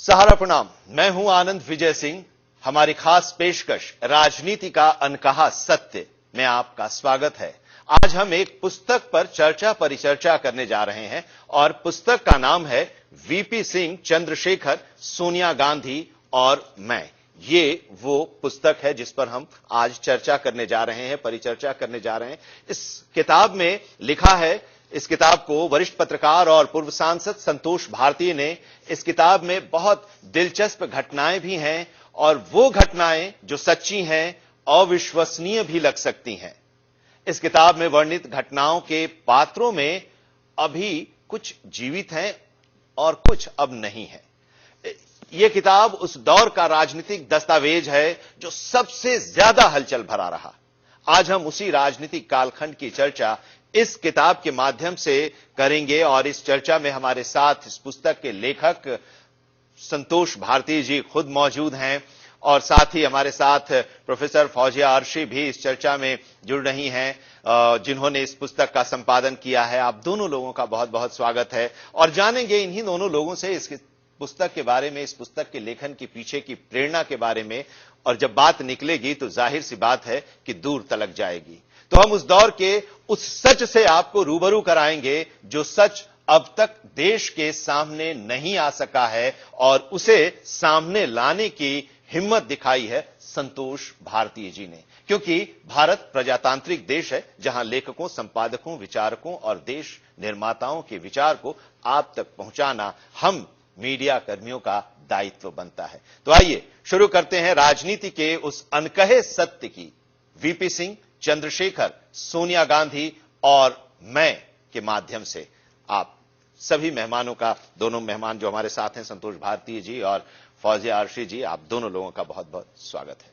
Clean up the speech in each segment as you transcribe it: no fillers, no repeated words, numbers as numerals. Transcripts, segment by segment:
सहारा प्रणाम। मैं हूं आनंद विजय सिंह। हमारी खास पेशकश राजनीति का अनकहा सत्य में आपका स्वागत है। आज हम एक पुस्तक पर चर्चा परिचर्चा करने जा रहे हैं और पुस्तक का नाम है वीपी सिंह, चंद्रशेखर, सोनिया गांधी और मैं। ये वो पुस्तक है जिस पर हम आज चर्चा करने जा रहे हैं, परिचर्चा करने जा रहे हैं। इस किताब में लिखा है, इस किताब को वरिष्ठ पत्रकार और पूर्व सांसद संतोष भारती ने, इस किताब में बहुत दिलचस्प घटनाएं भी हैं और वो घटनाएं जो सच्ची हैं, अविश्वसनीय भी लग सकती हैं। इस किताब में वर्णित घटनाओं के पात्रों में अभी कुछ जीवित हैं और कुछ अब नहीं है। यह किताब उस दौर का राजनीतिक दस्तावेज है जो सबसे ज्यादा हलचल भरा रहा। आज हम उसी राजनीतिक कालखंड की चर्चा इस किताब के माध्यम से करेंगे और इस चर्चा में हमारे साथ इस पुस्तक के लेखक संतोष भारती जी खुद मौजूद हैं और साथ ही हमारे साथ प्रोफेसर फौजिया अर्शी भी इस चर्चा में जुड़ रही हैं, जिन्होंने इस पुस्तक का संपादन किया है। आप दोनों लोगों का बहुत बहुत स्वागत है और जानेंगे इन्हीं दोनों लोगों से इस पुस्तक के बारे में, इस पुस्तक के लेखन के पीछे की प्रेरणा के बारे में। और जब बात निकलेगी तो जाहिर सी बात है कि दूर तलक जाएगी। तो हम उस दौर के उस सच से आपको रूबरू कराएंगे जो सच अब तक देश के सामने नहीं आ सका है और उसे सामने लाने की हिम्मत दिखाई है संतोष भारती जी ने। क्योंकि भारत प्रजातांत्रिक देश है जहां लेखकों, संपादकों, विचारकों और देश निर्माताओं के विचार को आप तक पहुंचाना हम मीडिया कर्मियों का दायित्व बनता है। तो आइए शुरू करते हैं राजनीति के उस अनकहे सत्य की, वीपी सिंह, चंद्रशेखर, सोनिया गांधी और मैं के माध्यम से। आप सभी मेहमानों का, दोनों मेहमान जो हमारे साथ हैं, संतोष भारती जी और फौजिया अर्शी जी, आप दोनों लोगों का बहुत बहुत स्वागत है।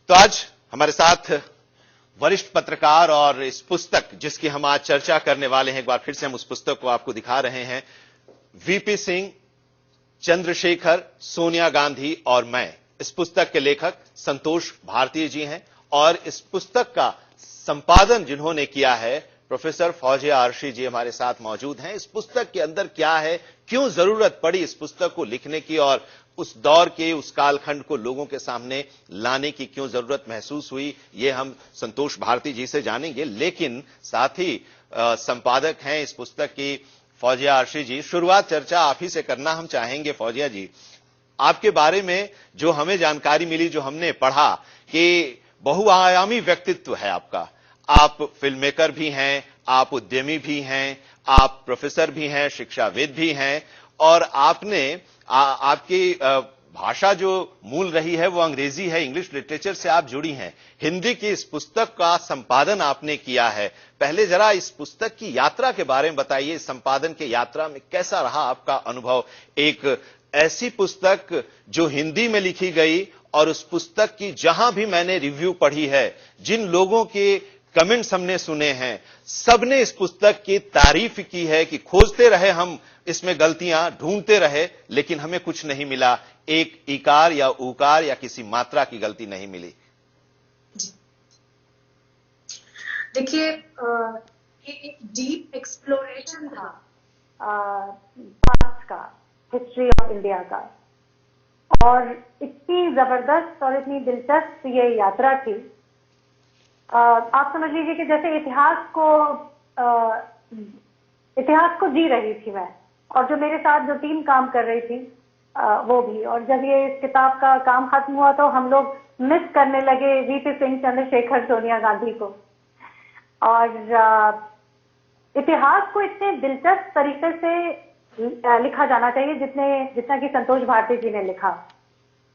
तो आज हमारे साथ वरिष्ठ पत्रकार और इस पुस्तक जिसकी हम आज चर्चा करने वाले हैं, एक बार फिर से हम उस पुस्तक को आपको दिखा रहे हैं, वीपी सिंह, चंद्रशेखर, सोनिया गांधी और मैं। इस पुस्तक के लेखक संतोष भारती जी हैं और इस पुस्तक का संपादन जिन्होंने किया है प्रोफेसर फौजिया अर्शी जी हमारे साथ मौजूद हैं। इस पुस्तक के अंदर क्या है, क्यों जरूरत पड़ी इस पुस्तक को लिखने की और उस दौर के, उस कालखंड को लोगों के सामने लाने की क्यों जरूरत महसूस हुई, ये हम संतोष भारती जी से जानेंगे। लेकिन साथ ही संपादक हैं इस पुस्तक की फौजिया अर्शी जी। शुरुआत चर्चा आप ही से करना हम चाहेंगे। फौजिया जी, आपके बारे में जो हमें जानकारी मिली, जो हमने पढ़ा कि बहुआयामी व्यक्तित्व है आपका। आप फिल्म मेकर भी हैं, आप उद्यमी भी हैं, आप प्रोफेसर भी हैं, शिक्षाविद भी हैं और आपने आपकी भाषा जो मूल रही है वो अंग्रेजी है, इंग्लिश लिटरेचर से आप जुड़ी हैं। हिंदी की इस पुस्तक का संपादन आपने किया है। पहले जरा इस पुस्तक की यात्रा के बारे में बताइए। इस संपादन के यात्रा में कैसा रहा आपका अनुभव? एक ऐसी पुस्तक जो हिंदी में लिखी गई और उस पुस्तक की जहां भी मैंने रिव्यू पढ़ी है, जिन लोगों के कमेंट्स हमने सुने हैं, सबने इस पुस्तक की तारीफ की है कि खोजते रहे हम, इसमें गलतियां ढूंढते रहे, लेकिन हमें कुछ नहीं मिला। एक इकार या उकार या किसी मात्रा की गलती नहीं मिली। देखिए, ये एक डीप एक्सप्लोरेशन था पास्ट का, हिस्ट्री ऑफ इंडिया का, और इतनी जबरदस्त और इतनी दिलचस्प ये यात्रा थी। आप समझ लीजिए कि जैसे इतिहास को जी रही थी मैं, और जो मेरे साथ जो टीम काम कर रही थी वो भी। और जब ये इस किताब का काम खत्म हुआ तो हम लोग मिस करने लगे वीपी सिंह, चंद्रशेखर, सोनिया गांधी को। और इतिहास को इतने दिलचस्प तरीके से लिखा जाना चाहिए जितना कि संतोष भारती जी ने लिखा।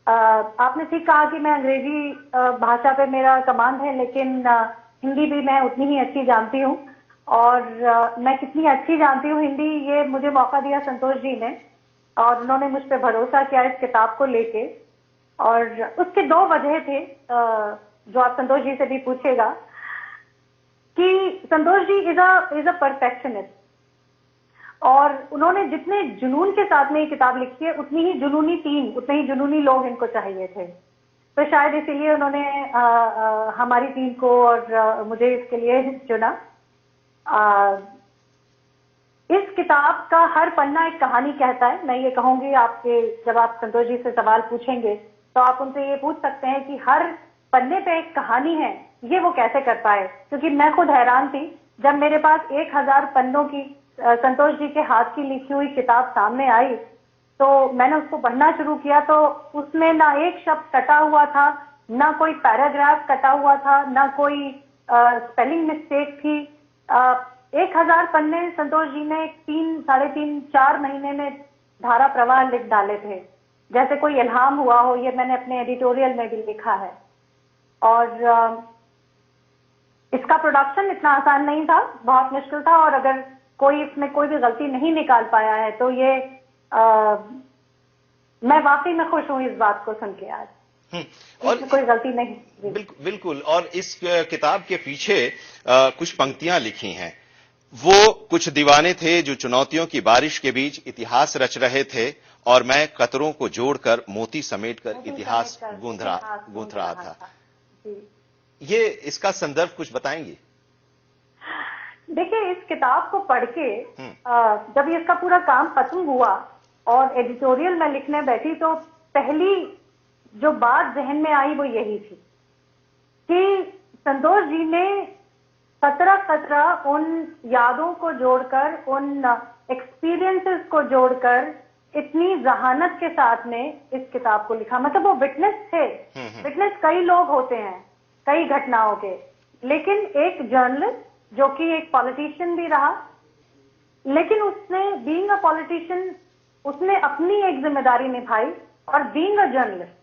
आपने ठीक कहा कि मैं अंग्रेजी भाषा पे मेरा कमांड है, लेकिन हिंदी भी मैं उतनी ही अच्छी जानती हूँ। और मैं कितनी अच्छी जानती हूँ हिंदी, ये मुझे मौका दिया संतोष जी ने, और उन्होंने मुझ पर भरोसा किया इस किताब को लेके। और उसके दो वजह थे जो आप संतोष जी से भी पूछेगा कि Santosh ji is a perfectionist, और उन्होंने जितने जुनून के साथ में ये किताब लिखी है, उतनी ही जुनूनी टीम, उतने ही जुनूनी लोग इनको चाहिए थे। तो शायद इसीलिए उन्होंने हमारी टीम को और मुझे इसके लिए चुना। इस किताब का हर पन्ना एक कहानी कहता है। मैं ये कहूंगी, आपके जब आप संतोष जी से सवाल पूछेंगे तो आप उनसे ये पूछ सकते हैं कि हर पन्ने पे एक कहानी है, ये वो कैसे कर पाए। क्योंकि मैं खुद हैरान थी जब मेरे पास 1000 पन्नों की संतोष जी के हाथ की लिखी हुई किताब सामने आई, तो मैंने उसको पढ़ना शुरू किया तो उसमें ना एक शब्द कटा हुआ था, ना कोई पैराग्राफ कटा हुआ था, ना कोई स्पेलिंग मिस्टेक थी। 1000 पन्ने संतोष जी ने 3, साढ़े 3, 4 महीने में धारा प्रवाह लिख डाले थे, जैसे कोई इल्हाम हुआ हो। ये मैंने अपने एडिटोरियल में भी लिखा है। और इसका प्रोडक्शन इतना आसान नहीं था, बहुत मुश्किल था। और अगर कोई इसमें कोई भी गलती नहीं निकाल पाया है तो ये मैं वाकई में खुश हूं इस बात को सुन के आज। और कोई गलती नहीं। बिल्कुल। और इस किताब के पीछे कुछ पंक्तियां लिखी हैं। वो कुछ दीवाने थे जो चुनौतियों की बारिश के बीच इतिहास रच रहे थे, और मैं कतरों को जोड़कर मोती समेटकर इतिहास गूंथ रहा था। ये इसका संदर्भ कुछ बताएंगी? देखिए, इस किताब को पढ़ के जब ये इसका पूरा काम खत्म हुआ और एडिटोरियल में लिखने बैठी, तो पहली जो बात जहन में आई वो यही थी कि संतोष जी ने कतरा उन यादों को जोड़कर, उन एक्सपीरियंसेस को जोड़कर इतनी जहानत के साथ में इस किताब को लिखा। मतलब वो विटनेस थे। विटनेस कई लोग होते हैं कई घटनाओं के, लेकिन एक जर्नलिस्ट जो कि एक पॉलिटिशियन भी रहा, लेकिन उसने बीइंग अ पॉलिटिशियन उसने अपनी एक जिम्मेदारी निभाई, और बीइंग अ जर्नलिस्ट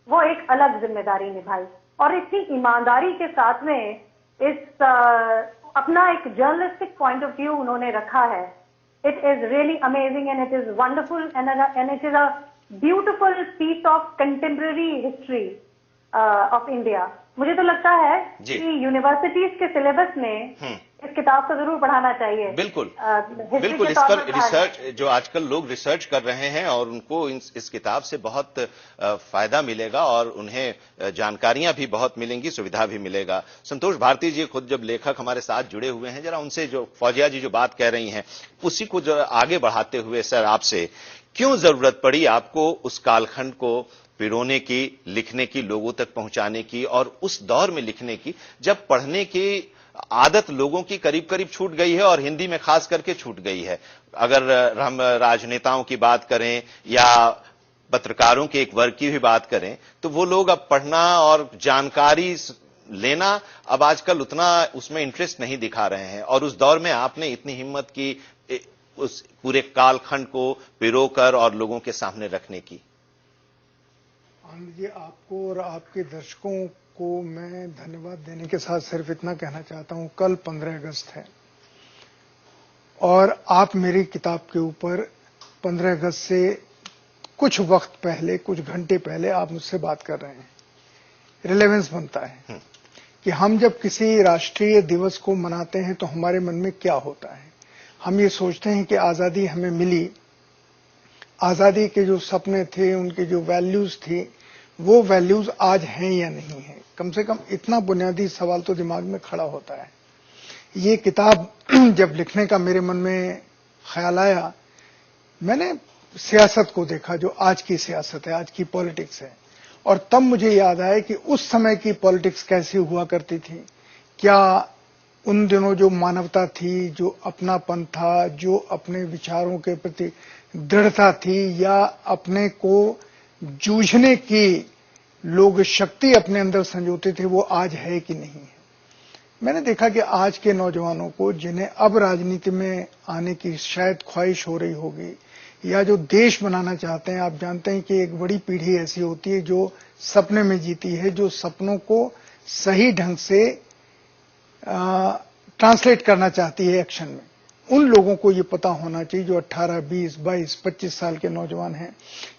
वो एक अलग जिम्मेदारी निभाई। और इतनी ईमानदारी के साथ में इस अपना एक जर्नलिस्टिक पॉइंट ऑफ व्यू उन्होंने रखा है। It is really amazing and it is wonderful and it is a beautiful piece of contemporary history of India. मुझे तो लगता है कि यूनिवर्सिटीज के सिलेबस में इस किताब को जरूर पढ़ाना चाहिए। बिल्कुल। इस पर रिसर्च, जो आजकल लोग रिसर्च कर रहे हैं, और उनको इस किताब से बहुत फायदा मिलेगा और उन्हें जानकारियां भी बहुत मिलेंगी, सुविधा भी मिलेगा। संतोष भारती जी खुद जब लेखक हमारे साथ जुड़े हुए हैं, जरा उनसे, जो फौजिया जी जो बात कह रही हैं उसी को जो आगे बढ़ाते हुए, सर आपसे क्यों जरूरत पड़ी आपको उस कालखंड को पिरोने की, लिखने की, लोगों तक पहुंचाने की, और उस दौर में लिखने की जब पढ़ने की आदत लोगों की करीब करीब छूट गई है, और हिंदी में खास करके छूट गई है। अगर हम राजनेताओं की बात करें या पत्रकारों के एक वर्ग की भी बात करें, तो वो लोग अब पढ़ना और जानकारी लेना अब आजकल उतना उसमें इंटरेस्ट नहीं दिखा रहे हैं। और उस दौर में आपने इतनी हिम्मत की उस पूरे कालखंड को पिरोकर और लोगों के सामने रखने की। आनंद जी, आपको और आपके दर्शकों को मैं धन्यवाद देने के साथ सिर्फ इतना कहना चाहता हूं, कल 15 अगस्त है और आप मेरी किताब के ऊपर 15 अगस्त से कुछ वक्त पहले, कुछ घंटे पहले आप मुझसे बात कर रहे हैं। रिलेवेंस बनता है कि हम जब किसी राष्ट्रीय दिवस को मनाते हैं तो हमारे मन में क्या होता है। हम ये सोचते हैं कि आजादी हमें मिली, आजादी के जो सपने थे, उनके जो वैल्यूज थी, वो वैल्यूज आज हैं या नहीं है। कम से कम इतना बुनियादी सवाल तो दिमाग में खड़ा होता है। ये किताब जब लिखने का मेरे मन में ख्याल आया, मैंने सियासत को देखा, जो आज की सियासत है, आज की पॉलिटिक्स है, और तब मुझे याद आया कि उस समय की पॉलिटिक्स कैसी हुआ करती थी। क्या उन दिनों जो मानवता थी, जो अपनापन था, जो अपने विचारों के प्रति दृढ़ता थी, या अपने को जूझने की लोग शक्ति अपने अंदर संजोते थे, वो आज है कि नहीं है। मैंने देखा कि आज के नौजवानों को, जिन्हें अब राजनीति में आने की शायद ख्वाहिश हो रही होगी, या जो देश बनाना चाहते हैं, आप जानते हैं कि एक बड़ी पीढ़ी ऐसी होती है जो सपने में जीती है, जो सपनों को सही ढंग से ट्रांसलेट करना चाहती है एक्शन में। उन लोगों को ये पता होना चाहिए, जो 18, 20, 22, 25 साल के नौजवान हैं,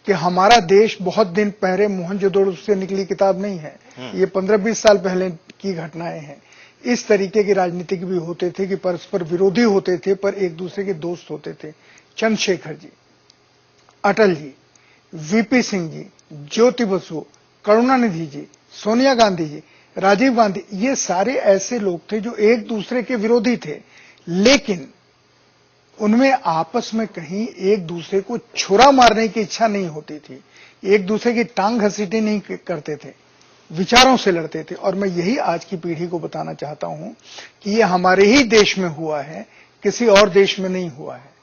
कि हमारा देश बहुत दिन पहले मोहनजोदड़ो से निकली किताब नहीं है। ये 15-20 साल पहले की घटनाएं हैं। इस तरीके के राजनीतिक भी होते थे कि परस्पर विरोधी होते थे पर एक दूसरे के दोस्त होते थे। चंद्रशेखर जी, अटल जी, वीपी सिंह जी, ज्योति बसु, करुणानिधि जी, सोनिया गांधी जी, राजीव गांधी, ये सारे ऐसे लोग थे जो एक दूसरे के विरोधी थे, लेकिन उनमें आपस में कहीं एक दूसरे को छुरा मारने की इच्छा नहीं होती थी, एक दूसरे की टांग घसीटी नहीं करते थे, विचारों से लड़ते थे। और मैं यही आज की पीढ़ी को बताना चाहता हूं कि ये हमारे ही देश में हुआ है, किसी और देश में नहीं हुआ है।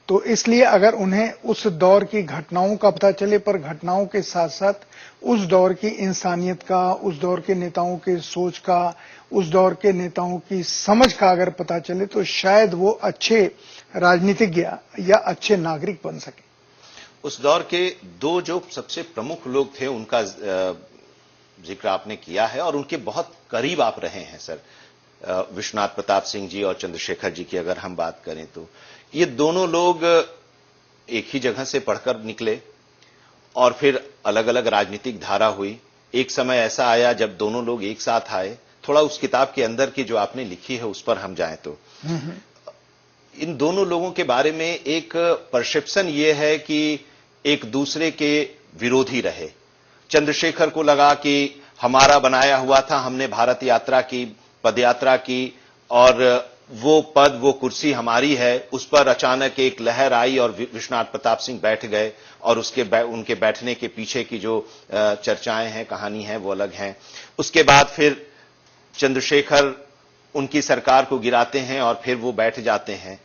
तो इसलिए अगर उन्हें उस दौर की घटनाओं का पता चले, पर घटनाओं के साथ साथ उस दौर की इंसानियत का, उस दौर के नेताओं के सोच का, उस दौर के नेताओं की समझ का अगर पता चले, तो शायद वो अच्छे राजनीतिज्ञ या अच्छे नागरिक बन सके। उस दौर के दो जो सबसे प्रमुख लोग थे उनका जिक्र आपने किया है और उनके बहुत करीब आप रहे हैं सर, विश्वनाथ प्रताप सिंह जी और चंद्रशेखर जी की अगर हम बात करें तो ये दोनों लोग एक ही जगह से पढ़कर निकले और फिर अलग अलग राजनीतिक धारा हुई। एक समय ऐसा आया जब दोनों लोग एक साथ आए। थोड़ा उस किताब के अंदर की जो आपने लिखी है उस पर हम जाएं तो इन दोनों लोगों के बारे में एक परसेप्शन ये है कि एक दूसरे के विरोधी रहे। चंद्रशेखर को लगा कि हमारा बनाया हुआ था, हमने भारत यात्रा की, पदयात्रा की और वो पद, वो कुर्सी हमारी है। उस पर अचानक एक लहर आई और विश्वनाथ प्रताप सिंह बैठ गए और उनके बैठने के पीछे की जो चर्चाएं हैं, कहानी है, वो अलग हैं। उसके बाद फिर चंद्रशेखर उनकी सरकार को गिराते हैं और फिर वो बैठ जाते हैं।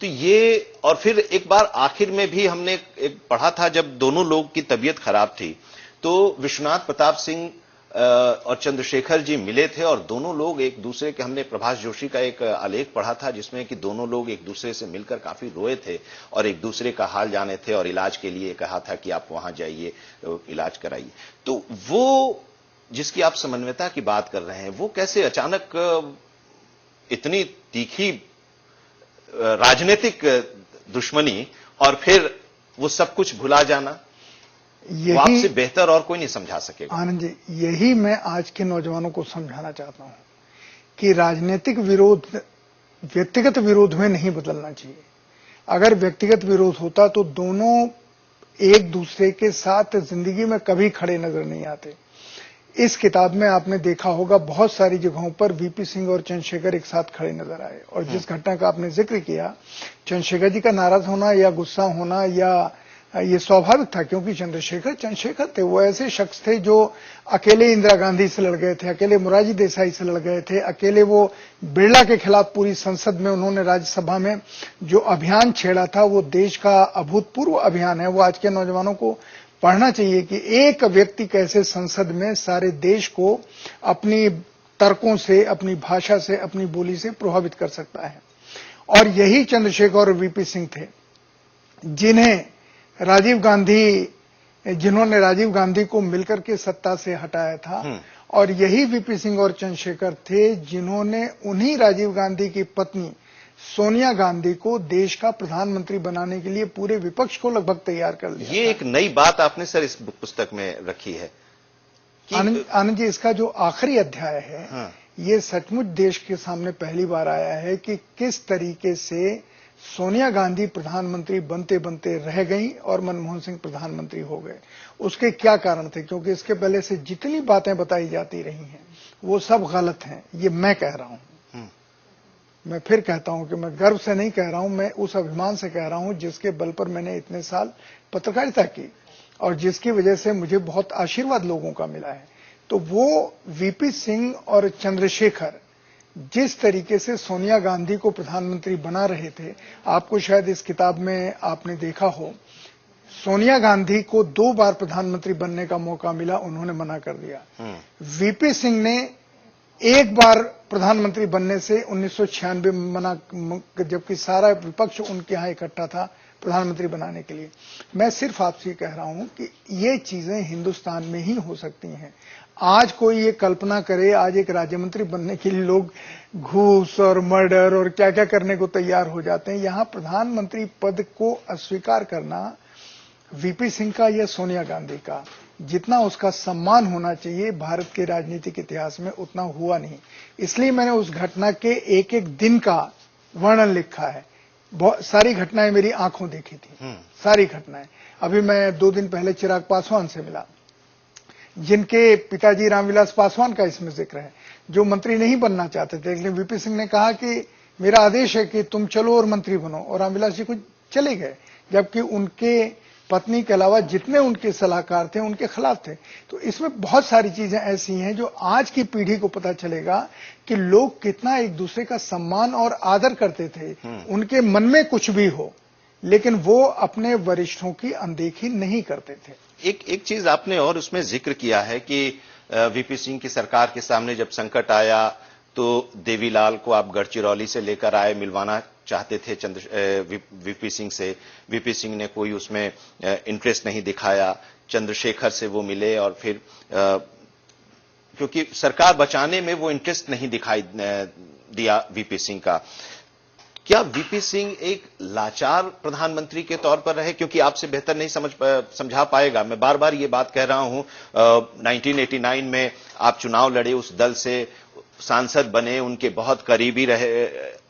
तो ये, और फिर एक बार आखिर में भी हमने एक पढ़ा था जब दोनों लोग की तबीयत खराब थी तो विश्वनाथ प्रताप सिंह और चंद्रशेखर जी मिले थे और दोनों लोग एक दूसरे के, हमने प्रभाष जोशी का एक आलेख पढ़ा था जिसमें कि दोनों लोग एक दूसरे से मिलकर काफी रोए थे और एक दूसरे का हाल जाने थे और इलाज के लिए कहा था कि आप वहां जाइए, इलाज कराइए। तो वो जिसकी आप समन्वयता की बात कर रहे हैं, वो कैसे अचानक इतनी तीखी राजनीतिक दुश्मनी और फिर वो सब कुछ भुला जाना, वो आपसे बेहतर और कोई नहीं समझा सकेगा। आनंद जी, यही मैं आज के नौजवानों को समझाना चाहता हूं कि राजनीतिक विरोध व्यक्तिगत विरोध में नहीं बदलना चाहिए। अगर व्यक्तिगत विरोध होता तो दोनों एक दूसरे के साथ जिंदगी में कभी खड़े नजर नहीं आते। इस किताब में आपने देखा होगा बहुत सारी जगहों पर वीपी सिंह और चंद्रशेखर एक साथ खड़े नजर आए और जिस घटना का आपने जिक्र किया, चंद्रशेखर जी का नाराज होना या गुस्सा होना या ये स्वाभाविक था, क्योंकि चंद्रशेखर थे, वो ऐसे शख्स थे जो अकेले इंदिरा गांधी से लड़ गए थे, अकेले मोरारजी देसाई से लड़ गए थे, अकेले वो बिरला के खिलाफ पूरी संसद में उन्होंने राज्यसभा में जो अभियान छेड़ा था वो देश का अभूतपूर्व अभियान है। वो आज के नौजवानों को पढ़ना चाहिए कि एक व्यक्ति कैसे संसद में सारे देश को अपनी तर्कों से, अपनी भाषा से, अपनी बोली से प्रभावित कर सकता है। और यही चंद्रशेखर और वीपी सिंह थे जिन्होंने राजीव गांधी को मिलकर के सत्ता से हटाया था और यही वीपी सिंह और चंद्रशेखर थे जिन्होंने उन्हीं राजीव गांधी की पत्नी सोनिया गांधी को देश का प्रधानमंत्री बनाने के लिए पूरे विपक्ष को लगभग तैयार कर दिया। ये एक नई बात आपने सर इस पुस्तक में रखी है कि आनंद जी, इसका जो आखिरी अध्याय है ये सचमुच देश के सामने पहली बार आया है कि किस तरीके से सोनिया गांधी प्रधानमंत्री बनते बनते रह गई और मनमोहन सिंह प्रधानमंत्री हो गए। उसके क्या कारण थे, क्योंकि इसके पहले से जितनी बातें बताई जाती रही हैं वो सब गलत हैं। ये मैं कह रहा हूं, मैं फिर कहता हूं कि मैं गर्व से नहीं कह रहा हूं, मैं उस अभिमान से कह रहा हूं जिसके बल पर मैंने इतने साल पत्रकारिता की और जिसकी वजह से मुझे बहुत आशीर्वाद लोगों का मिला है। तो वो वीपी सिंह और चंद्रशेखर जिस तरीके से सोनिया गांधी को प्रधानमंत्री बना रहे थे, आपको शायद इस किताब में आपने देखा हो, सोनिया गांधी को 2 बार प्रधानमंत्री बनने का मौका मिला, उन्होंने मना कर दिया। वीपी सिंह ने 1 बार प्रधानमंत्री बनने से 1996 में मना, जबकि सारा विपक्ष उनके यहां इकट्ठा था प्रधानमंत्री बनाने के लिए। मैं सिर्फ आपसे कह रहा हूं कि ये चीजें हिंदुस्तान में ही हो सकती हैं। आज कोई ये कल्पना करे, आज एक राज्य मंत्री बनने के लिए लोग घूस और मर्डर और क्या क्या करने को तैयार हो जाते हैं। यहां प्रधानमंत्री पद को अस्वीकार करना वीपी सिंह का या सोनिया गांधी का जितना उसका सम्मान होना चाहिए भारत के राजनीतिक इतिहास में उतना हुआ नहीं। इसलिए मैंने उस घटना के एक एक दिन का वर्णन लिखा है। बहुत सारी घटनाएं मेरी आंखों देखी थी, सारी घटनाएं। अभी मैं 2 दिन पहले चिराग पासवान से मिला जिनके पिताजी रामविलास पासवान का इसमें जिक्र है, जो मंत्री नहीं बनना चाहते थे, लेकिन वीपी सिंह ने कहा कि मेरा आदेश है कि तुम चलो और मंत्री बनो, और रामविलास जी को चले गए, जबकि उनके पत्नी के अलावा जितने उनके सलाहकार थे उनके खिलाफ थे। तो इसमें बहुत सारी चीजें ऐसी हैं जो आज की पीढ़ी को पता चलेगा कि लोग कितना एक दूसरे का सम्मान और आदर करते थे। उनके मन में कुछ भी हो, लेकिन वो अपने वरिष्ठों की अनदेखी नहीं करते थे। एक चीज आपने और उसमें जिक्र किया है कि वीपी सिंह की सरकार के सामने जब संकट आया तो देवीलाल को आप गढ़चिरौली से लेकर आए, मिलवाना चाहते थे वीपी सिंह से। वीपी सिंह ने कोई उसमें इंटरेस्ट नहीं दिखाया, चंद्रशेखर से वो मिले और फिर क्योंकि सरकार बचाने में वो इंटरेस्ट नहीं दिखाई दिया वीपी सिंह का। क्या वीपी सिंह एक लाचार प्रधानमंत्री के तौर पर रहे? क्योंकि आपसे बेहतर नहीं समझा पाएगा, मैं बार बार ये बात कह रहा हूं। 1989 में आप चुनाव लड़े, उस दल से सांसद बने, उनके बहुत करीबी रहे,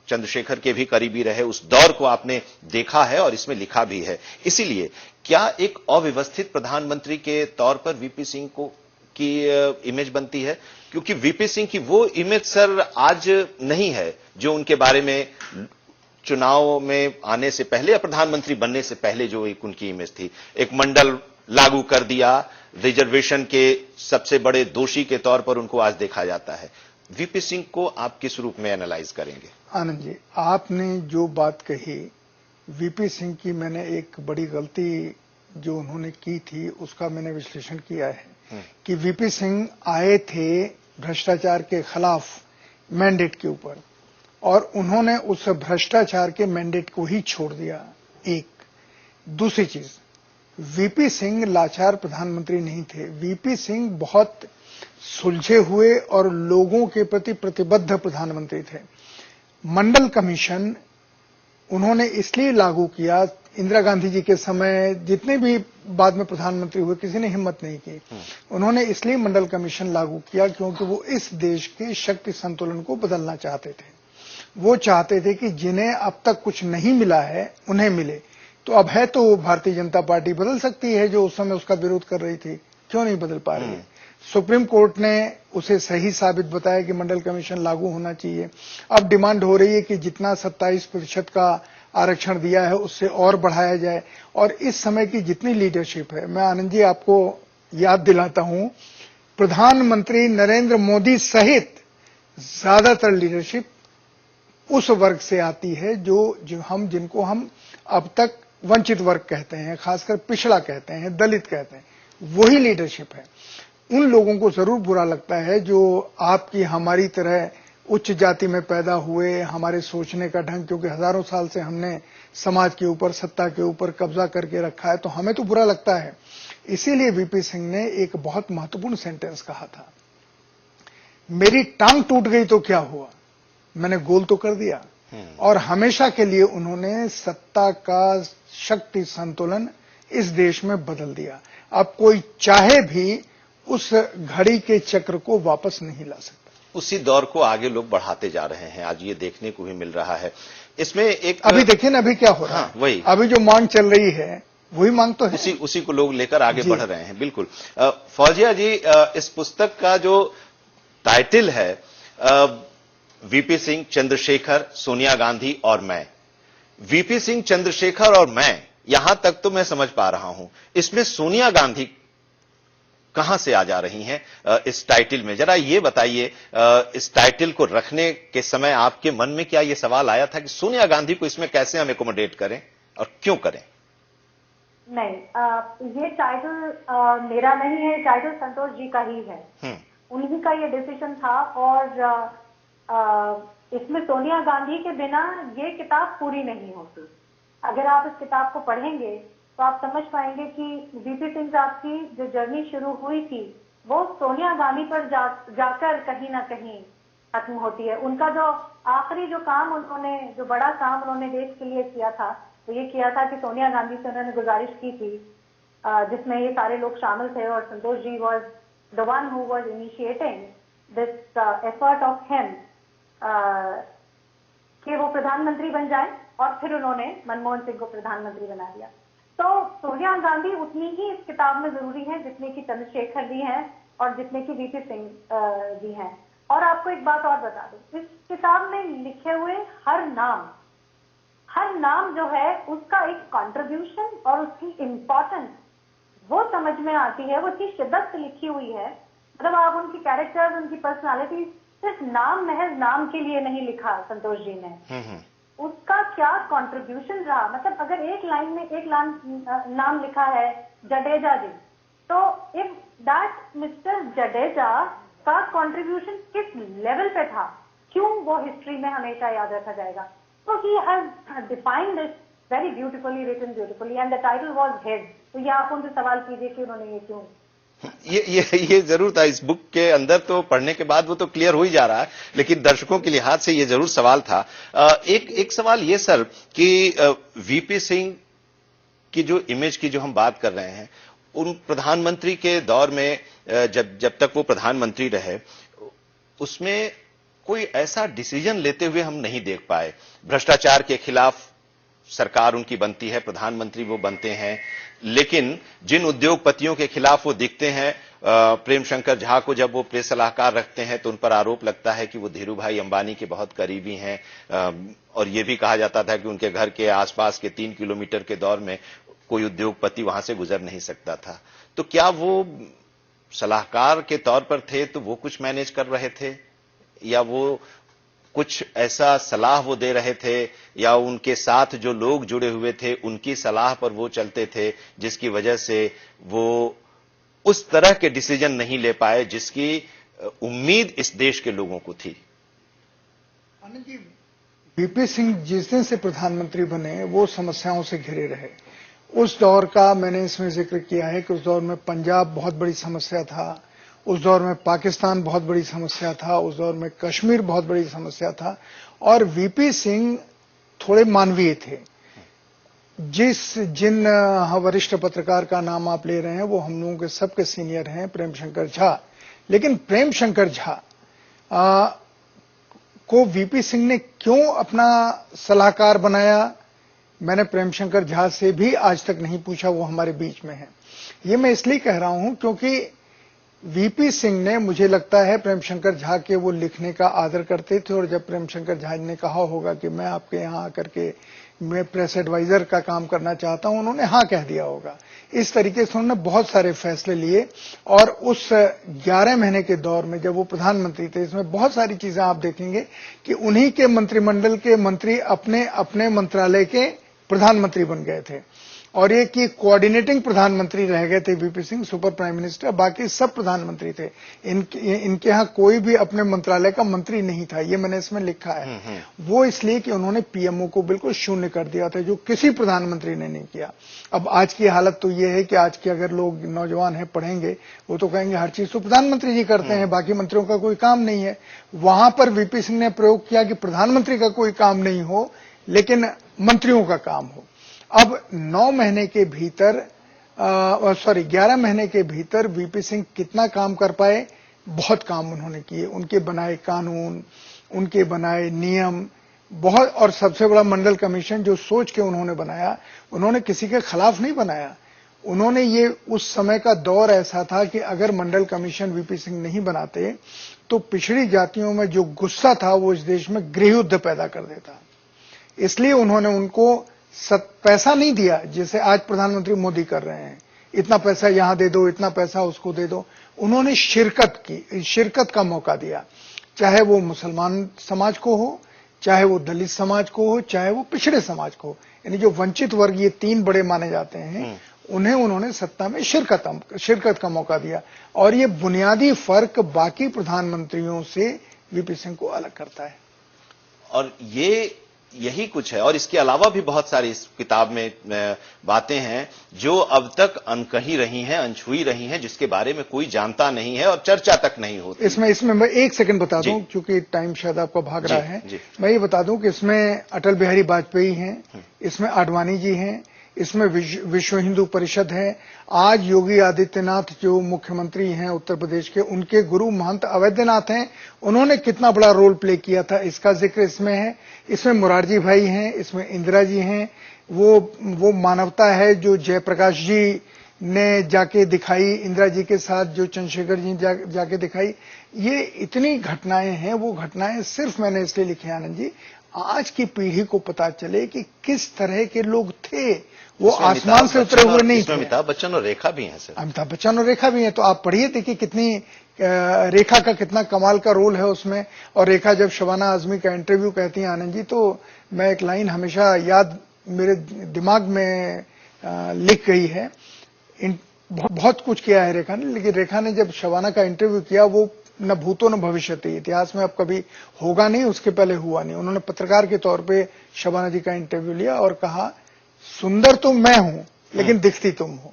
चंद्रशेखर के भी करीबी रहे, उस दौर को आपने देखा है और इसमें लिखा भी है। इसीलिए क्या एक अव्यवस्थित प्रधानमंत्री के तौर पर वीपी सिंह की इमेज बनती है? क्योंकि वीपी सिंह की वो इमेज सर आज नहीं है जो उनके बारे में चुनाव में आने से पहले या प्रधानमंत्री बनने से पहले जो एक उनकी इमेज थी। एक मंडल लागू कर दिया, रिजर्वेशन के सबसे बड़े दोषी के तौर पर उनको आज देखा जाता है। वीपी सिंह को आप किस रूप में एनालाइज करेंगे? आनंद जी, आपने जो बात कही वीपी सिंह की, मैंने एक बड़ी गलती जो उन्होंने की थी उसका मैंने विश्लेषण किया है कि वीपी सिंह आए थे भ्रष्टाचार के खिलाफ मैंडेट के ऊपर, और उन्होंने उस भ्रष्टाचार के मैंडेट को ही छोड़ दिया। एक दूसरी चीज, वीपी सिंह लाचार प्रधानमंत्री नहीं थे। वीपी सिंह बहुत सुलझे हुए और लोगों के प्रति प्रतिबद्ध प्रधानमंत्री थे। मंडल कमीशन उन्होंने इसलिए लागू किया, इंदिरा गांधी जी के समय जितने भी बाद में प्रधानमंत्री हुए किसी ने हिम्मत नहीं की। उन्होंने इसलिए मंडल कमीशन लागू किया क्योंकि वो इस देश के शक्ति संतुलन को बदलना चाहते थे। वो चाहते थे कि जिन्हें अब तक कुछ नहीं मिला है उन्हें मिले। तो अब है तो भारतीय जनता पार्टी बदल सकती है, जो उस समय उसका विरोध कर रही थी, क्यों नहीं बदल पा रही है? सुप्रीम कोर्ट ने उसे सही साबित बताया कि मंडल कमीशन लागू होना चाहिए। अब डिमांड हो रही है कि जितना 27% का आरक्षण दिया है उससे और बढ़ाया जाए। और इस समय की जितनी लीडरशिप है, मैं आनंद जी आपको याद दिलाता हूं, प्रधानमंत्री नरेंद्र मोदी सहित ज्यादातर लीडरशिप उस वर्ग से आती है जिनको हम अब तक वंचित वर्ग कहते हैं, खासकर पिछड़ा कहते हैं, दलित कहते हैं, वही लीडरशिप है। उन लोगों को जरूर बुरा लगता है जो आपकी हमारी तरह उच्च जाति में पैदा हुए, हमारे सोचने का ढंग, क्योंकि हजारों साल से हमने समाज के ऊपर, सत्ता के ऊपर कब्जा करके रखा है, तो हमें तो बुरा लगता है। इसीलिए वीपी सिंह ने एक बहुत महत्वपूर्ण सेंटेंस कहा था, मेरी टांग टूट गई तो क्या हुआ, मैंने गोल तो कर दिया। और हमेशा के लिए उन्होंने सत्ता का शक्ति संतुलन इस देश में बदल दिया। अब कोई चाहे भी उस घड़ी के चक्र को वापस नहीं ला सकता। उसी दौर को आगे लोग बढ़ाते जा रहे हैं, आज ये देखने को भी मिल रहा है। इसमें एक अभी देखिए ना, अभी क्या हो रहा है, वही अभी जो मांग चल रही है वही मांग तो है, उसी को लोग लेकर आगे बढ़ रहे हैं। बिल्कुल। फौजिया जी, इस पुस्तक का जो टाइटल है वीपी सिंह, चंद्रशेखर, सोनिया गांधी और मैं, वीपी सिंह, चंद्रशेखर और मैं, यहां तक तो मैं समझ पा रहा हूं। इसमें सोनिया गांधी कहां से आ जा रही हैं इस टाइटल में? जरा ये बताइए, इस टाइटल को रखने के समय आपके मन में क्या यह सवाल आया था कि सोनिया गांधी को इसमें कैसे हम एकोमोडेट करें और क्यों करें? नहीं, ये टाइटल मेरा नहीं है, टाइटल संतोष जी का ही है। उन्हीं का ये डिसीजन था। और इसमें सोनिया गांधी के बिना ये किताब पूरी नहीं होती। अगर आप इस किताब को पढ़ेंगे तो आप समझ पाएंगे कि वीपी सिंह साहब की जो जर्नी शुरू हुई थी वो सोनिया गांधी पर जाकर कहीं ना कहीं खत्म होती है। उनका जो आखिरी जो काम उन्होंने, जो बड़ा काम उन्होंने देश के लिए किया था, तो ये किया था कि सोनिया गांधी से उन्होंने गुजारिश की थी, जिसमें ये सारे लोग शामिल थे, और Santosh ji was the one who was initiating this effort of him कि वो प्रधानमंत्री बन जाए, और फिर उन्होंने मनमोहन सिंह को प्रधानमंत्री बना दिया। तो सोनिया गांधी उतनी ही इस किताब में जरूरी है जितनी कि चंद्रशेखर भी हैं, और जितने की वीपी सिंह जी हैं। और आपको एक बात और बता दूं, इस किताब में लिखे हुए हर नाम जो है उसका एक कंट्रीब्यूशन और उसकी इम्पोर्टेंस वो समझ में आती है, वो इतनी शिद्दत से लिखी हुई है। मतलब आप उनकी कैरेक्टर्स, उनकी पर्सनालिटी सिर्फ महज नाम के लिए नहीं लिखा संतोष जी ने, उसका क्या कंट्रीब्यूशन रहा। मतलब अगर एक लाइन में एक नाम लिखा है जडेजा जी, तो इफ दैट मिस्टर जडेजा का कंट्रीब्यूशन किस लेवल पे था, क्यों वो हिस्ट्री में हमेशा याद रखा जाएगा। तो he has defined it very beautifully, written beautifully, and the title was head. तो ये आप उनसे सवाल कीजिए कि उन्होंने ये क्यों। ये जरूर था इस बुक के अंदर, तो पढ़ने के बाद वो तो क्लियर हो ही जा रहा है, लेकिन दर्शकों के लिहाज से ये जरूर सवाल था। एक सवाल ये सर कि वीपी सिंह की जो इमेज की जो हम बात कर रहे हैं, उन प्रधानमंत्री के दौर में जब तक वो प्रधानमंत्री रहे, उसमें कोई ऐसा डिसीजन लेते हुए हम नहीं देख पाए। भ्रष्टाचार के खिलाफ सरकार उनकी बनती है, प्रधानमंत्री वो बनते हैं, लेकिन जिन उद्योगपतियों के खिलाफ वो दिखते हैं, प्रेम शंकर झा को जब वो प्रेस सलाहकार रखते हैं तो उन पर आरोप लगता है कि वो धीरू भाई अंबानी के बहुत करीबी हैं, और ये भी कहा जाता था कि उनके घर के आसपास के 3 किलोमीटर के दौर में कोई उद्योगपति वहां से गुजर नहीं सकता था। तो क्या वो सलाहकार के तौर पर थे तो वो कुछ मैनेज कर रहे थे, या वो कुछ ऐसा सलाह वो दे रहे थे, या उनके साथ जो लोग जुड़े हुए थे उनकी सलाह पर वो चलते थे, जिसकी वजह से वो उस तरह के डिसीजन नहीं ले पाए जिसकी उम्मीद इस देश के लोगों को थी। आनंद जी, वीपी सिंह जिस दिन से प्रधानमंत्री बने वो समस्याओं से घिरे रहे। उस दौर का मैंने इसमें जिक्र किया है कि उस दौर में पंजाब बहुत बड़ी समस्या था, उस दौर में पाकिस्तान बहुत बड़ी समस्या था, उस दौर में कश्मीर बहुत बड़ी समस्या था, और वीपी सिंह थोड़े मानवीय थे। जिन वरिष्ठ पत्रकार का नाम आप ले रहे हैं वो हम लोगों के सबके सीनियर हैं, प्रेम शंकर झा। लेकिन प्रेम शंकर झा को वीपी सिंह ने क्यों अपना सलाहकार बनाया, मैंने प्रेम शंकर झा से भी आज तक नहीं पूछा, वो हमारे बीच में है। ये मैं इसलिए कह रहा हूं क्योंकि वीपी सिंह ने, मुझे लगता है, प्रेम शंकर झा के वो लिखने का आदर करते थे, और जब प्रेम शंकर झा ने कहा होगा कि मैं आपके यहां आकर के मैं प्रेस एडवाइजर का काम करना चाहता हूं, उन्होंने हाँ कह दिया होगा। इस तरीके से उन्होंने बहुत सारे फैसले लिए, और उस 11 महीने के दौर में जब वो प्रधानमंत्री थे, इसमें बहुत सारी चीजें आप देखेंगे कि उन्हीं के मंत्रिमंडल के मंत्री अपने अपने मंत्रालय के प्रधानमंत्री बन गए थे, और एक की कोऑर्डिनेटिंग प्रधानमंत्री रह गए थे VP Singh, super prime minister, बाकी सब प्रधानमंत्री थे। इनके यहाँ कोई भी अपने मंत्रालय का मंत्री नहीं था, ये मैंने इसमें लिखा है। वो इसलिए कि उन्होंने पीएमओ को बिल्कुल शून्य कर दिया था, जो किसी प्रधानमंत्री ने नहीं किया। अब आज की हालत तो ये है कि आज के अगर लोग नौजवान हैं, पढ़ेंगे, वो तो कहेंगे हर चीज तो प्रधानमंत्री जी करते हैं, बाकी मंत्रियों का कोई काम नहीं है। वहां पर वीपी सिंह ने प्रयोग किया कि प्रधानमंत्री का कोई काम नहीं हो, लेकिन मंत्रियों का काम हो। अब 9 महीने के भीतर 11 महीने के भीतर वीपी सिंह कितना काम कर पाए, बहुत काम उन्होंने किए। उनके बनाए कानून, उनके बनाए नियम बहुत, और सबसे बड़ा मंडल कमीशन जो सोच के उन्होंने बनाया, उन्होंने किसी के खिलाफ नहीं बनाया। उन्होंने ये, उस समय का दौर ऐसा था कि अगर मंडल कमीशन वीपी सिंह नहीं बनाते तो पिछड़ी जातियों में जो गुस्सा था वो इस देश में गृहयुद्ध पैदा कर देता। इसलिए उन्होंने उनको पैसा नहीं दिया जैसे आज प्रधानमंत्री मोदी कर रहे हैं, इतना पैसा यहां दे दो, इतना पैसा उसको दे दो। उन्होंने शिरकत का मौका दिया, चाहे वो मुसलमान समाज को हो, चाहे वो दलित समाज को हो, चाहे वो पिछड़े समाज को हो। यानी जो वंचित वर्ग, ये 3 बड़े माने जाते हैं, उन्हें उन्होंने सत्ता में शिरकत का मौका दिया, और ये बुनियादी फर्क बाकी प्रधानमंत्रियों से वीपी सिंह को अलग करता है। और यही कुछ है, और इसके अलावा भी बहुत सारी इस किताब में बातें हैं जो अब तक अनकही रही हैं, अनछुई रही हैं, जिसके बारे में कोई जानता नहीं है और चर्चा तक नहीं होती। इसमें मैं 1 सेकंड बता दूं, क्योंकि टाइम शायद आपका भाग रहा है। मैं ये बता दूं कि इसमें अटल बिहारी वाजपेयी हैं, इसमें आडवाणी जी हैं, इसमें विश्व हिंदू परिषद है। आज योगी आदित्यनाथ जो मुख्यमंत्री हैं उत्तर प्रदेश के, उनके गुरु महंत अवैधनाथ हैं, उन्होंने कितना बड़ा रोल प्ले किया था, इसका जिक्र इसमें है। इसमें मुरारजी भाई हैं, इसमें इंदिरा जी हैं, वो मानवता है जो जयप्रकाश जी ने जाके दिखाई, इंदिरा जी के साथ जो चंद्रशेखर जी ने जाके दिखाई, ये इतनी घटनाएं हैं। वो घटनाएं सिर्फ मैंने इसलिए लिखी है आनंद जी, आज की पीढ़ी को पता चले कि किस तरह के लोग थे। वो आसमान से उतरे हुए नहीं थे। अमिताभ बच्चन और रेखा भी हैं सर। अमिताभ बच्चन और रेखा भी हैं, तो आप पढ़िए, देखिए कितनी रेखा का कितना कमाल का रोल है उसमें। और रेखा जब शबाना आजमी का इंटरव्यू कहती हैं आनंद जी, तो मैं एक लाइन हमेशा याद मेरे दिमाग में लिख गई है। बहुत कुछ किया है रेखा ने, लेकिन रेखा ने जब शबाना का इंटरव्यू किया, वो न भूतो न भविष्यति, इतिहास में अब कभी होगा नहीं, उसके पहले हुआ नहीं। उन्होंने पत्रकार के तौर पे शबाना जी का इंटरव्यू लिया और कहा, सुंदर तो मैं हूं लेकिन दिखती तुम हो।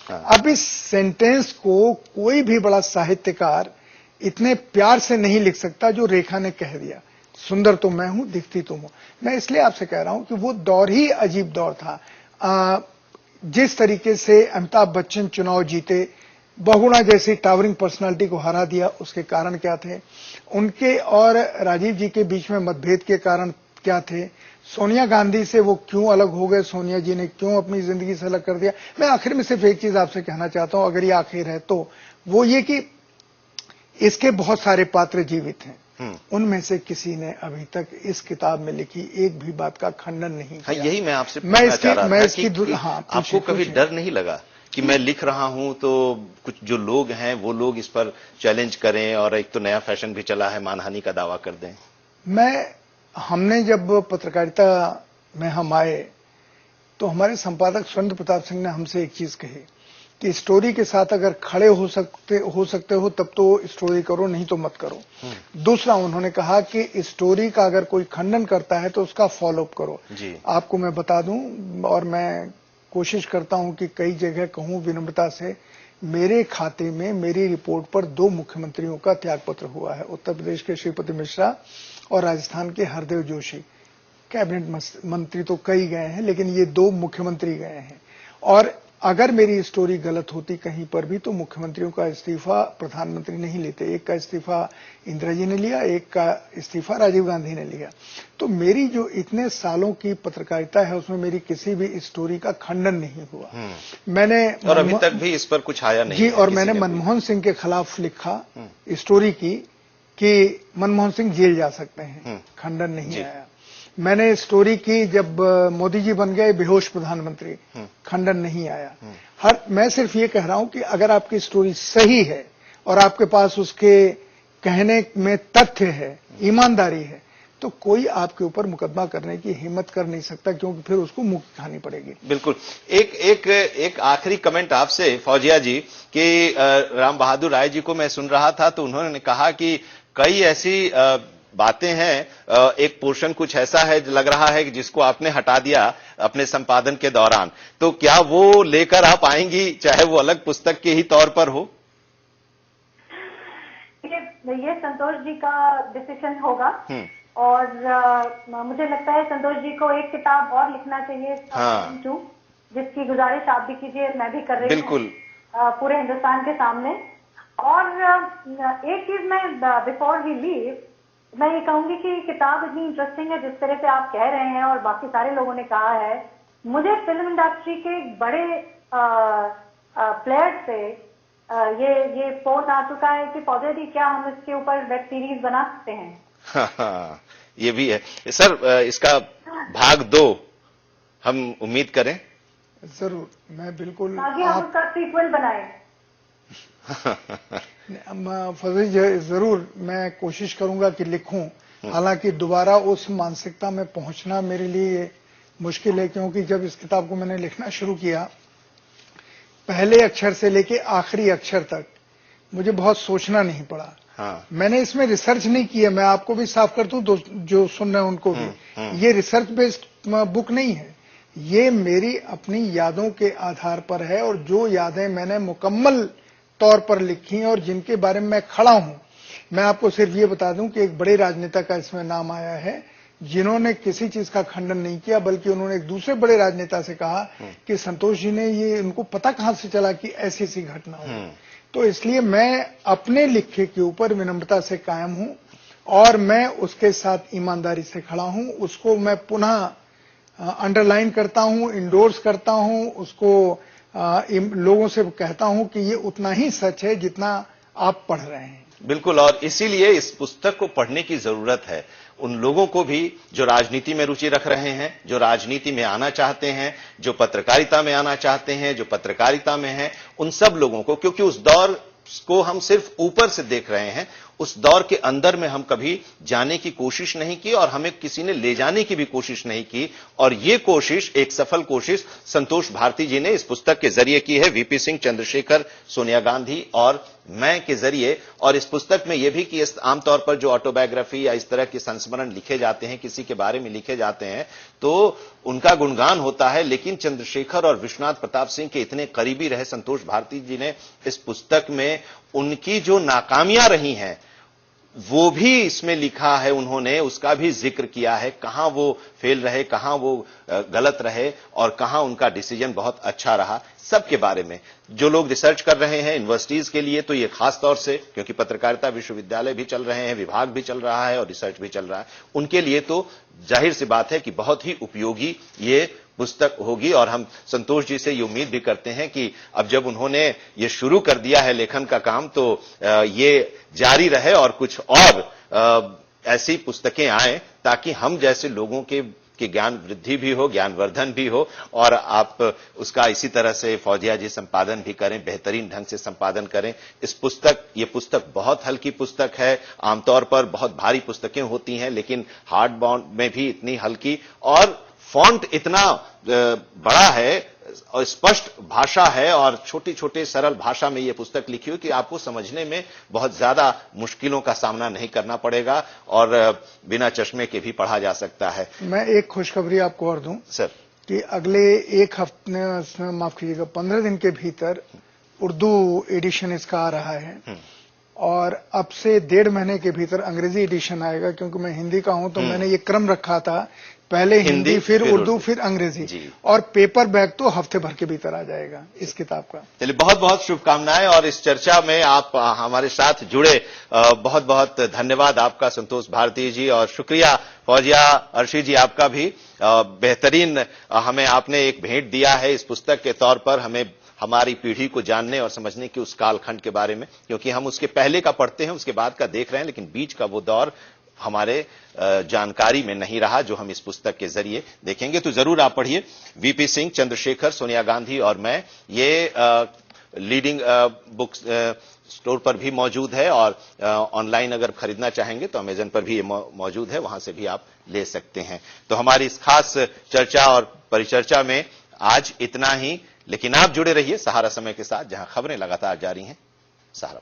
अब इस सेंटेंस को कोई भी बड़ा साहित्यकार इतने प्यार से नहीं लिख सकता जो रेखा ने कह दिया, सुंदर तो मैं हूं, दिखती तुम हो। मैं इसलिए आपसे कह रहा हूं कि वो दौर ही अजीब दौर था। जिस तरीके से अमिताभ बच्चन चुनाव जीते, बहुगुणा जैसी टावरिंग पर्सनालिटी को हरा दिया, उसके कारण क्या थे? उनके और राजीव जी के बीच में मतभेद के कारण क्या थे? सोनिया गांधी से वो क्यों अलग हो गए? सोनिया जी ने क्यों अपनी जिंदगी से अलग कर दिया? मैं आखिर में सिर्फ एक चीज आपसे कहना चाहता हूं, अगर ये आखिर है तो वो ये कि इसके बहुत सारे पात्र जीवित हैं। उनमें से किसी ने अभी तक इस किताब में लिखी एक भी बात का खंडन नहीं किया। हाँ, यही मैं आपसे पूछना चाह रहा था कि हाँ, आपको कभी डर नहीं लगा कि मैं लिख रहा हूं तो कुछ जो लोग हैं वो लोग इस पर चैलेंज करें, और एक तो नया फैशन भी चला है, मानहानि का दावा कर दें? हमने जब पत्रकारिता में हम आए तो हमारे संपादक सुरेंद्र प्रताप सिंह ने हमसे एक चीज कही कि स्टोरी के साथ अगर खड़े हो सकते हो तब तो स्टोरी करो, नहीं तो मत करो। दूसरा उन्होंने कहा कि स्टोरी का अगर कोई खंडन करता है तो उसका फॉलो अप करो। आपको मैं बता दूं, और मैं कोशिश करता हूं कि कई जगह कहूं विनम्रता से, मेरे खाते में मेरी रिपोर्ट पर 2 मुख्यमंत्रियों का त्यागपत्र हुआ है। उत्तर प्रदेश के श्रीपति मिश्रा और राजस्थान के हरदेव जोशी। कैबिनेट मंत्री तो कई गए हैं, लेकिन ये 2 मुख्यमंत्री गए हैं। और अगर मेरी स्टोरी गलत होती कहीं पर भी तो मुख्यमंत्रियों का इस्तीफा प्रधानमंत्री नहीं लेते। एक का इस्तीफा इंदिरा जी ने लिया, एक का इस्तीफा राजीव गांधी ने लिया। तो मेरी जो इतने सालों की पत्रकारिता है उसमें मेरी किसी भी स्टोरी का खंडन नहीं हुआ। मैंने और अभी तक भी इस पर कुछ आया नहीं जी, है, और मैंने मनमोहन सिंह के खिलाफ लिखा स्टोरी की कि मनमोहन सिंह जेल जा सकते हैं, खंडन नहीं आया। मैंने स्टोरी की जब मोदी जी बन गए बेहोश प्रधानमंत्री, खंडन नहीं आया। मैं सिर्फ ये कह रहा हूं कि अगर आपकी स्टोरी सही है और आपके पास उसके कहने में तथ्य है, ईमानदारी है, तो कोई आपके ऊपर मुकदमा करने की हिम्मत कर नहीं सकता, क्योंकि फिर उसको मुंह खानी पड़ेगी। बिल्कुल। एक आखिरी कमेंट आपसे फौजिया जी कि राम बहादुर राय जी को मैं सुन रहा था तो उन्होंने कहा कि कई ऐसी बातें हैं, एक पोर्शन कुछ ऐसा है लग रहा है कि जिसको आपने हटा दिया अपने संपादन के दौरान, तो क्या वो लेकर आप आएंगी, चाहे वो अलग पुस्तक के ही तौर पर हो? ये संतोष जी का डिसीजन होगा। और मुझे लगता है संतोष जी को एक किताब और लिखना चाहिए, जिसकी गुजारिश आप भी कीजिए, मैं भी कर रही हूँ बिल्कुल पूरे हिंदुस्तान के सामने। और एक चीज मैं बिफोर वी लीव मैं ये कहूंगी कि किताब इतनी इंटरेस्टिंग है जिस तरह से आप कह रहे हैं और बाकी सारे लोगों ने कहा है। मुझे फिल्म इंडस्ट्री के बड़े प्लेयर्स से ये फोन आ चुका है कि फौजिया जी क्या हम इसके ऊपर वेब सीरीज बना सकते हैं? ये भी है सर, इसका भाग 2 हम उम्मीद करें। जरूर, मैं बिल्कुल आगे हम उसका सीक्वल बनाएं। फजल, जरूर मैं कोशिश करूंगा कि लिखूं। हालांकि दोबारा उस मानसिकता में पहुंचना मेरे लिए मुश्किल है, क्योंकि जब इस किताब को मैंने लिखना शुरू किया, पहले अक्षर से लेके आखिरी अक्षर तक मुझे बहुत सोचना नहीं पड़ा। मैंने इसमें रिसर्च नहीं किया, मैं आपको भी साफ कर दूं, जो सुन रहे हैं उनको भी, ये रिसर्च बेस्ड बुक नहीं है। ये मेरी अपनी यादों के आधार पर है, और जो यादें मैंने मुकम्मल तौर पर लिखी और जिनके बारे में मैं खड़ा हूं। मैं आपको सिर्फ ये बता दूं कि एक बड़े राजनेता का इसमें नाम आया है जिन्होंने किसी चीज का खंडन नहीं किया, बल्कि उन्होंने एक दूसरे बड़े राजनेता से कहा कि संतोष जी ने ये, उनको पता कहां से चला कि ऐसी ऐसी घटना हुई। तो इसलिए मैं अपने लिखे के ऊपर विनम्रता से कायम हूं और मैं उसके साथ ईमानदारी से खड़ा हूं। उसको मैं पुनः अंडरलाइन करता हूं, इंडोर्स करता हूं, उसको लोगों से कहता हूं कि ये उतना ही सच है जितना आप पढ़ रहे हैं। बिल्कुल, और इसीलिए इस पुस्तक को पढ़ने की जरूरत है उन लोगों को भी जो राजनीति में रुचि रख रहे हैं, जो राजनीति में आना चाहते हैं, जो पत्रकारिता में आना चाहते हैं, जो पत्रकारिता में हैं, उन सब लोगों को, क्योंकि उस दौर को हम सिर्फ ऊपर से देख रहे हैं, उस दौर के अंदर में हम कभी जाने की कोशिश नहीं की और हमें किसी ने ले जाने की भी कोशिश नहीं की। और ये कोशिश, एक सफल कोशिश संतोष भारती जी ने इस पुस्तक के जरिए की है, वीपी सिंह, चंद्रशेखर, सोनिया गांधी और मैं के जरिए। और इस पुस्तक में यह भी कि आमतौर पर जो ऑटोबायोग्राफी या इस तरह के संस्मरण लिखे जाते हैं, किसी के बारे में लिखे जाते हैं, तो उनका गुणगान होता है, लेकिन चंद्रशेखर और विश्वनाथ प्रताप सिंह के इतने करीबी रहे संतोष भारती जी ने इस पुस्तक में उनकी जो नाकामियां रही हैं वो भी इसमें लिखा है, उन्होंने उसका भी जिक्र किया है, कहां वो फेल रहे, कहां वो गलत रहे और कहां उनका डिसीजन बहुत अच्छा रहा, सबके बारे में। जो लोग रिसर्च कर रहे हैं यूनिवर्सिटीज के लिए तो ये खास तौर से, क्योंकि पत्रकारिता विश्वविद्यालय भी चल रहे हैं, विभाग भी चल रहा है और रिसर्च भी चल रहा है, उनके लिए तो जाहिर सी बात है कि बहुत ही उपयोगी ये पुस्तक होगी। और हम संतोष जी से ये उम्मीद भी करते हैं कि अब जब उन्होंने ये शुरू कर दिया है लेखन का काम, तो ये जारी रहे और कुछ और ऐसी पुस्तकें आए ताकि हम जैसे लोगों के ज्ञान वृद्धि भी हो, ज्ञानवर्धन भी हो। और आप उसका इसी तरह से फौजिया जी संपादन भी करें, बेहतरीन ढंग से संपादन करें। ये पुस्तक बहुत हल्की पुस्तक है। आमतौर पर बहुत भारी पुस्तकें होती हैं, लेकिन हार्ड बाउंड में भी इतनी हल्की, और फॉन्ट इतना बड़ा है और स्पष्ट भाषा है और छोटी छोटी सरल भाषा में यह पुस्तक लिखी हुई कि आपको समझने में बहुत ज्यादा मुश्किलों का सामना नहीं करना पड़ेगा और बिना चश्मे के भी पढ़ा जा सकता है। मैं एक खुशखबरी आपको और दूं सर कि अगले एक हफ्ते, माफ कीजिएगा, 15 दिन के भीतर उर्दू एडिशन इसका आ रहा है और अब से 1.5 महीने के भीतर अंग्रेजी एडिशन आएगा। क्योंकि मैं हिंदी का हूं तो मैंने ये क्रम रखा था, पहले हिंदी, फिर उर्दू, फिर अंग्रेजी, और पेपर बैग तो हफ्ते भर के भीतर आ जाएगा इस किताब का। चलिए, बहुत बहुत शुभकामनाएं। और इस चर्चा में आप हमारे साथ जुड़े, बहुत बहुत धन्यवाद आपका संतोष भारती जी, और शुक्रिया फौजिया अर्शी जी आपका भी। बेहतरीन हमें आपने एक भेंट दिया है इस पुस्तक के तौर पर, हमें हमारी पीढ़ी को जानने और समझने की उस कालखंड के बारे में, क्योंकि हम उसके पहले का पढ़ते हैं, उसके बाद का देख रहे हैं, लेकिन बीच का वो दौर हमारे जानकारी में नहीं रहा जो हम इस पुस्तक के जरिए देखेंगे। तो जरूर आप पढ़िए। वीपी सिंह, चंद्रशेखर, सोनिया गांधी और मैं, ये लीडिंग बुक स्टोर पर भी मौजूद है और ऑनलाइन अगर खरीदना चाहेंगे तो अमेजन पर भी ये मौजूद है, वहां से भी आप ले सकते हैं। तो हमारी इस खास चर्चा और परिचर्चा में आज इतना ही, लेकिन आप जुड़े रहिए सहारा समय के साथ, जहां खबरें लगातार जारी हैं। सहारा।